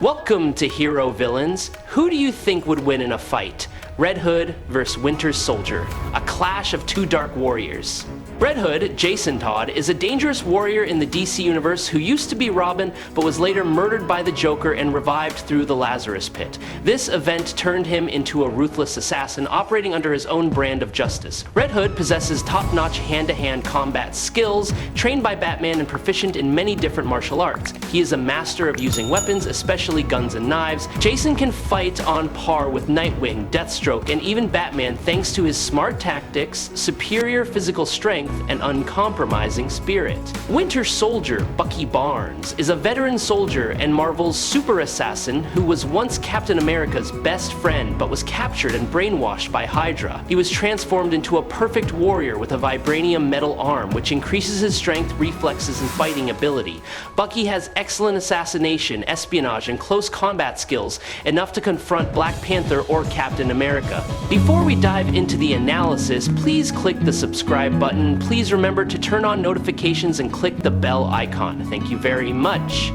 Welcome to Hero Villains. Who do you think would win in a fight? Red Hood vs. Winter Soldier, a clash of two dark warriors. Red Hood, Jason Todd, is a dangerous warrior in the DC universe who used to be Robin but was later murdered by the Joker and revived through the Lazarus Pit. This event turned him into a ruthless assassin operating under his own brand of justice. Red Hood possesses top-notch hand-to-hand combat skills, trained by Batman and proficient in many different martial arts. He is a master of using weapons, especially guns and knives. Jason can fight on par with Nightwing, Deathstroke, and even Batman thanks to his smart tactics, superior physical strength, and uncompromising spirit. Winter Soldier, Bucky Barnes, is a veteran soldier and Marvel's super assassin who was once Captain America's best friend but was captured and brainwashed by HYDRA. He was transformed into a perfect warrior with a Vibranium metal arm which increases his strength, reflexes, and fighting ability. Bucky has excellent assassination, espionage, and close combat skills, enough to confront Black Panther or Captain America. Before we dive into the analysis, please click the subscribe button. Please remember to turn on notifications and click the bell icon. Thank you very much.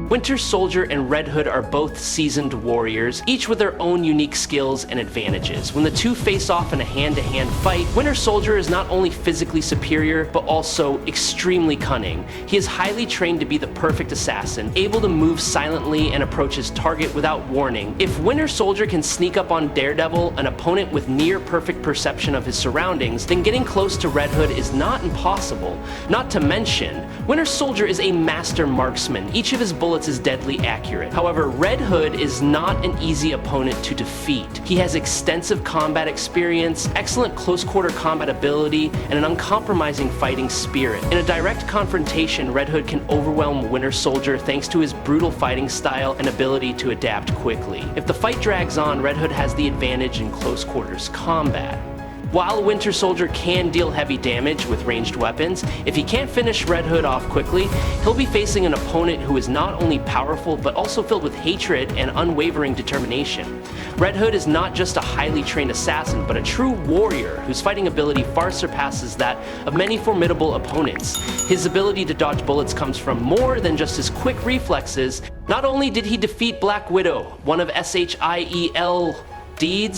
Winter Soldier and Red Hood are both seasoned warriors, each with their own unique skills and advantages. When the two face off in a hand-to-hand fight, Winter Soldier is not only physically superior, but also extremely cunning. He is highly trained to be the perfect assassin, able to move silently and approach his target without warning. If Winter Soldier can sneak up on Daredevil, an opponent with near-perfect perception of his surroundings, then getting close to Red Hood is not impossible. Not to mention, Winter Soldier is a master marksman. Each of his bullets is deadly accurate. However, Red Hood is not an easy opponent to defeat. He has extensive combat experience, excellent close-quarter combat ability, and an uncompromising fighting spirit. In a direct confrontation, Red Hood can overwhelm Winter Soldier thanks to his brutal fighting style and ability to adapt quickly. If the fight drags on, Red Hood has the advantage in close-quarters combat. While Winter Soldier can deal heavy damage with ranged weapons, if he can't finish Red Hood off quickly, he'll be facing an opponent who is not only powerful but also filled with hatred and unwavering determination. Red Hood is not just a highly trained assassin, but a true warrior whose fighting ability far surpasses that of many formidable opponents. His ability to dodge bullets comes from more than just his quick reflexes. Not only did he defeat Black Widow, one of SHIELD's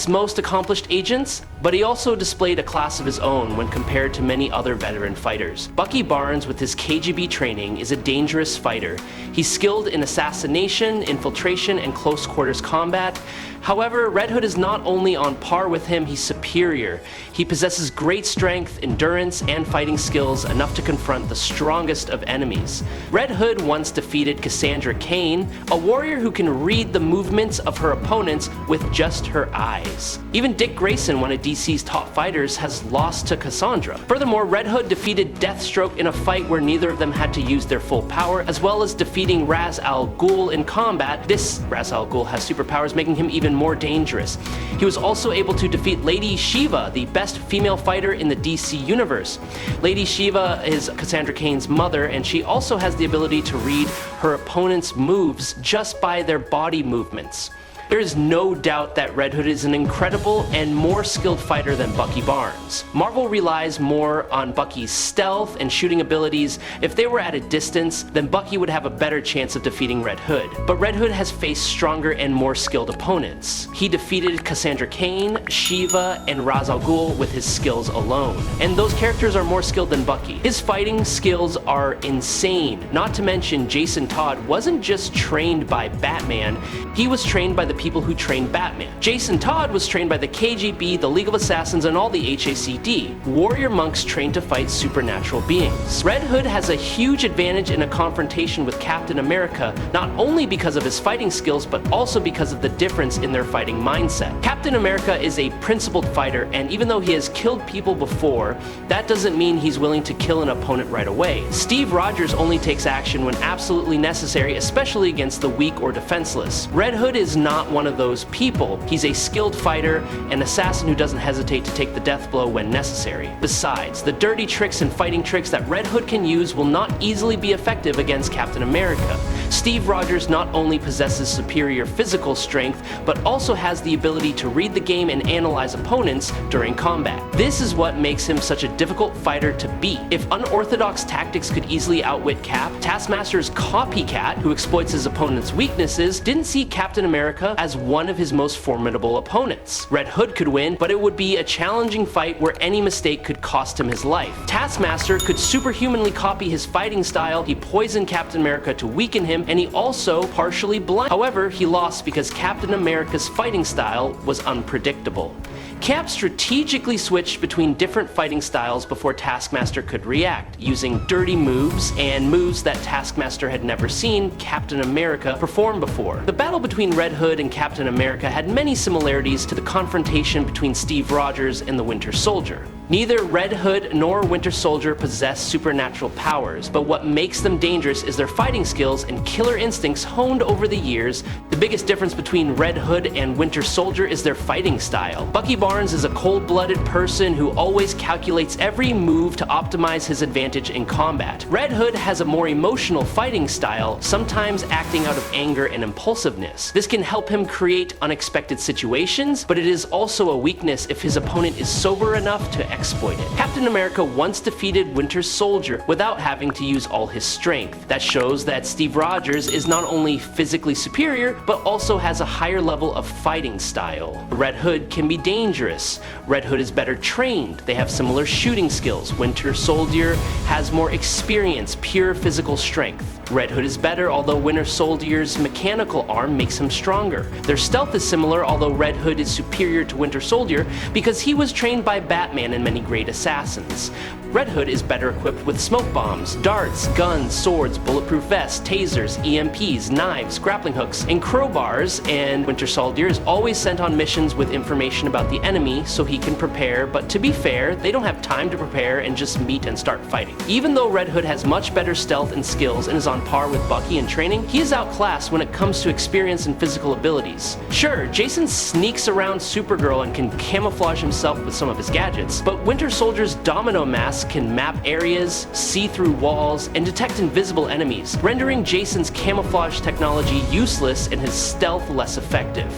most accomplished agents, but he also displayed a class of his own when compared to many other veteran fighters. Bucky Barnes, with his KGB training, is a dangerous fighter. He's skilled in assassination, infiltration, and close quarters combat. However, Red Hood is not only on par with him, he's superior. He possesses great strength, endurance, and fighting skills, enough to confront the strongest of enemies. Red Hood once defeated Cassandra Cain, a warrior who can read the movements of her opponents with just her eyes. Even Dick Grayson, one of DC's top fighters, has lost to Cassandra. Furthermore, Red Hood defeated Deathstroke in a fight where neither of them had to use their full power, as well as defeating Ra's al Ghul in combat. This Ra's al Ghul has superpowers, making him even more dangerous. He was also able to defeat Lady Shiva, the best female fighter in the DC universe. Lady Shiva is Cassandra Cain's mother, and she also has the ability to read her opponent's moves just by their body movements. There is no doubt that Red Hood is an incredible and more skilled fighter than Bucky Barnes. Marvel relies more on Bucky's stealth and shooting abilities. If they were at a distance, then Bucky would have a better chance of defeating Red Hood. But Red Hood has faced stronger and more skilled opponents. He defeated Cassandra Cain, Shiva, and Ra's al Ghul with his skills alone. And those characters are more skilled than Bucky. His fighting skills are insane. Not to mention, Jason Todd wasn't just trained by Batman, he was trained by the people who trained Batman. Jason Todd was trained by the KGB, the League of Assassins, and all the HACD, warrior monks trained to fight supernatural beings. Red Hood has a huge advantage in a confrontation with Captain America, not only because of his fighting skills, but also because of the difference in their fighting mindset. Captain America is a principled fighter, and even though he has killed people before, that doesn't mean he's willing to kill an opponent right away. Steve Rogers only takes action when absolutely necessary, especially against the weak or defenseless. Red Hood is not one of those people. He's a skilled fighter, an assassin who doesn't hesitate to take the death blow when necessary. Besides, the dirty tricks and fighting tricks that Red Hood can use will not easily be effective against Captain America. Steve Rogers not only possesses superior physical strength, but also has the ability to read the game and analyze opponents during combat. This is what makes him such a difficult fighter to beat. If unorthodox tactics could easily outwit Cap, Taskmaster's copycat, who exploits his opponent's weaknesses, didn't see Captain America as one of his most formidable opponents. Red Hood could win, but it would be a challenging fight where any mistake could cost him his life. Taskmaster could superhumanly copy his fighting style, he poisoned Captain America to weaken him, and he also partially blind. However, he lost because Captain America's fighting style was unpredictable. Cap strategically switched between different fighting styles before Taskmaster could react, using dirty moves and moves that Taskmaster had never seen Captain America perform before. The battle between Red Hood and Captain America had many similarities to the confrontation between Steve Rogers and the Winter Soldier. Neither Red Hood nor Winter Soldier possess supernatural powers, but what makes them dangerous is their fighting skills and killer instincts honed over the years. The biggest difference between Red Hood and Winter Soldier is their fighting style. Bucky Barnes is a cold-blooded person who always calculates every move to optimize his advantage in combat. Red Hood has a more emotional fighting style, sometimes acting out of anger and impulsiveness. This can help him create unexpected situations, but it is also a weakness if his opponent is sober enough to exploit it. Captain America once defeated Winter Soldier without having to use all his strength. That shows that Steve Rogers is not only physically superior, but also has a higher level of fighting style. Red Hood can be dangerous. Red Hood is better trained. They have similar shooting skills. Winter Soldier has more experience, pure physical strength. Red Hood is better, although Winter Soldier's mechanical arm makes him stronger. Their stealth is similar, although Red Hood is superior to Winter Soldier because he was trained by Batman and many great assassins. Red Hood is better equipped with smoke bombs, darts, guns, swords, bulletproof vests, tasers, EMPs, knives, grappling hooks, and crowbars, and Winter Soldier is always sent on missions with information about the enemy so he can prepare, but to be fair, they don't have time to prepare and just meet and start fighting. Even though Red Hood has much better stealth and skills and is on par with Bucky in training, he is outclassed when it comes to experience and physical abilities. Sure, Jason sneaks around Supergirl and can camouflage himself with some of his gadgets, but Winter Soldier's domino mask can map areas, see through walls, and detect invisible enemies, rendering Jason's camouflage technology useless and his stealth less effective.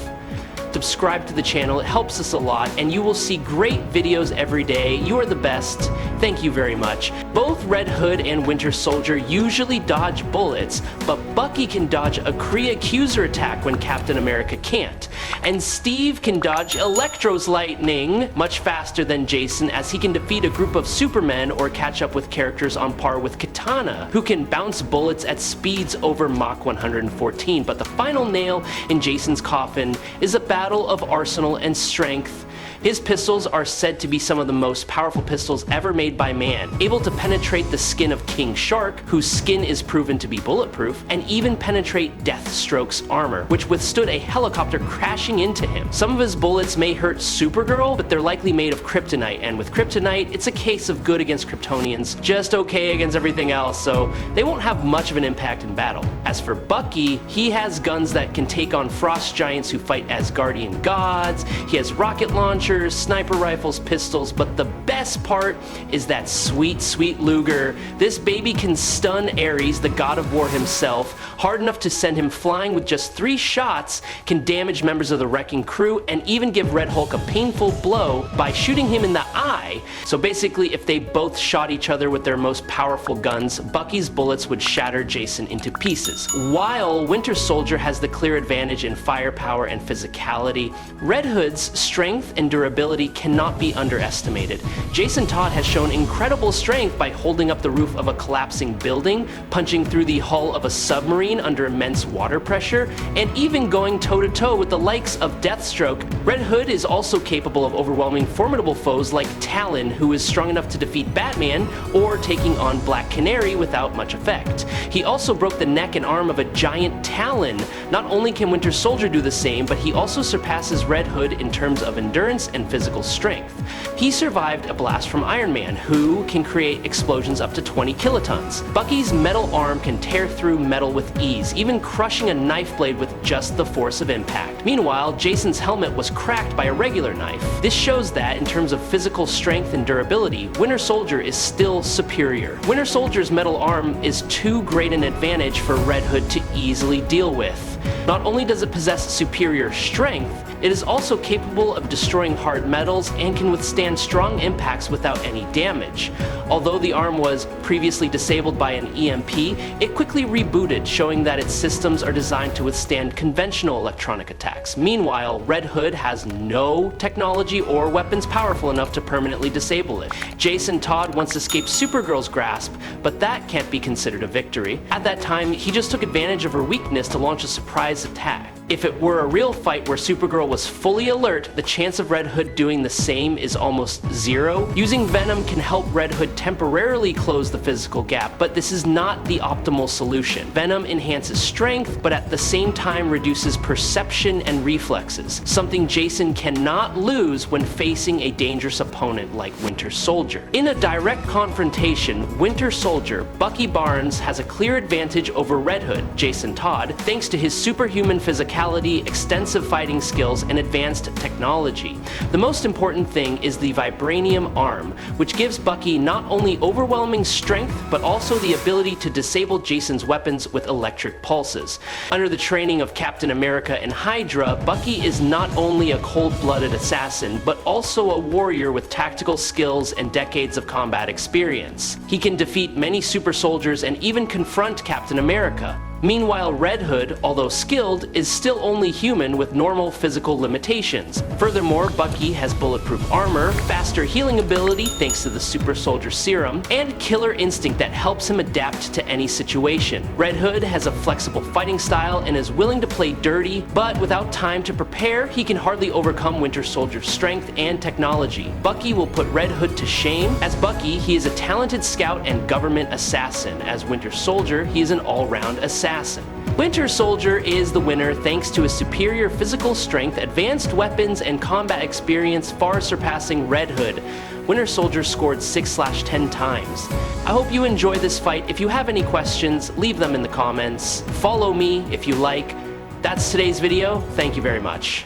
Subscribe to the channel, it helps us a lot, and you will see great videos every day. You are the best. Thank you very much. Both Red Hood and Winter Soldier usually dodge bullets, but Bucky can dodge a Kree Accuser attack when Captain America can't. And Steve can dodge Electro's lightning much faster than Jason, as he can defeat a group of Supermen or catch up with characters on par with Katana, who can bounce bullets at speeds over Mach 114. But the final nail in Jason's coffin is a battle of arsenal and strength. His pistols are said to be some of the most powerful pistols ever made by man, able to penetrate the skin of King Shark, whose skin is proven to be bulletproof, and even penetrate Deathstroke's armor, which withstood a helicopter crashing into him. Some of his bullets may hurt Supergirl, but they're likely made of kryptonite, and with kryptonite, it's a case of good against Kryptonians, just okay against everything else, so they won't have much of an impact in battle. As for Bucky, he has guns that can take on frost giants who fight as guardian gods, he has rocket launchers, sniper rifles, pistols, but the best part is that sweet, sweet Luger. This baby can stun Ares, the god of war himself, hard enough to send him flying with just 3 shots, can damage members of the wrecking crew, and even give Red Hulk a painful blow by shooting him in the eye. So basically, if they both shot each other with their most powerful guns, Bucky's bullets would shatter Jason into pieces. While Winter Soldier has the clear advantage in firepower and physicality, Red Hood's strength and durability cannot be underestimated. Jason Todd has shown incredible strength by holding up the roof of a collapsing building, punching through the hull of a submarine under immense water pressure, and even going toe-to-toe with the likes of Deathstroke. Red Hood is also capable of overwhelming formidable foes like Talon, who is strong enough to defeat Batman, or taking on Black Canary without much effect. He also broke the neck and arm of a giant Talon. Not only can Winter Soldier do the same, but he also surpasses Red Hood in terms of endurance and physical strength. He survived a blast from Iron Man, who can create explosions up to 20 kilotons. Bucky's metal arm can tear through metal with ease, even crushing a knife blade with just the force of impact. Meanwhile, Jason's helmet was cracked by a regular knife. This shows that, in terms of physical strength and durability, Winter Soldier is still superior. Winter Soldier's metal arm is too great an advantage for Red Hood to easily deal with. Not only does it possess superior strength, it is also capable of destroying hard metals and can withstand strong impacts without any damage. Although the arm was previously disabled by an EMP, it quickly rebooted, showing that its systems are designed to withstand conventional electronic attacks. Meanwhile, Red Hood has no technology or weapons powerful enough to permanently disable it. Jason Todd once escaped Supergirl's grasp, but that can't be considered a victory. At that time, he just took advantage of her weakness to launch a surprise attack. If it were a real fight where Supergirl was fully alert, the chance of Red Hood doing the same is almost zero. Using Venom can help Red Hood temporarily close the physical gap, but this is not the optimal solution. Venom enhances strength, but at the same time reduces perception and reflexes, something Jason cannot lose when facing a dangerous opponent like Winter Soldier. In a direct confrontation, Winter Soldier, Bucky Barnes has a clear advantage over Red Hood, Jason Todd, thanks to his superhuman physicality, extensive fighting skills, and advanced technology. The most important thing is the Vibranium arm, which gives Bucky not only overwhelming strength, but also the ability to disable Jason's weapons with electric pulses. Under the training of Captain America and HYDRA, Bucky is not only a cold-blooded assassin, but also a warrior with tactical skills and decades of combat experience. He can defeat many super soldiers and even confront Captain America. Meanwhile, Red Hood, although skilled, is still only human with normal physical limitations. Furthermore, Bucky has bulletproof armor, faster healing ability thanks to the super soldier serum, and killer instinct that helps him adapt to any situation. Red Hood has a flexible fighting style and is willing to play dirty, but without time to prepare, he can hardly overcome Winter Soldier's strength and technology. Bucky will put Red Hood to shame. As Bucky, he is a talented scout and government assassin. As Winter Soldier, he is an all-round assassin. Winter Soldier is the winner thanks to his superior physical strength, advanced weapons, and combat experience far surpassing Red Hood. Winter Soldier scored 6/10 times. I hope you enjoy this fight. If you have any questions, leave them in the comments. Follow me if you like. That's today's video. Thank you very much.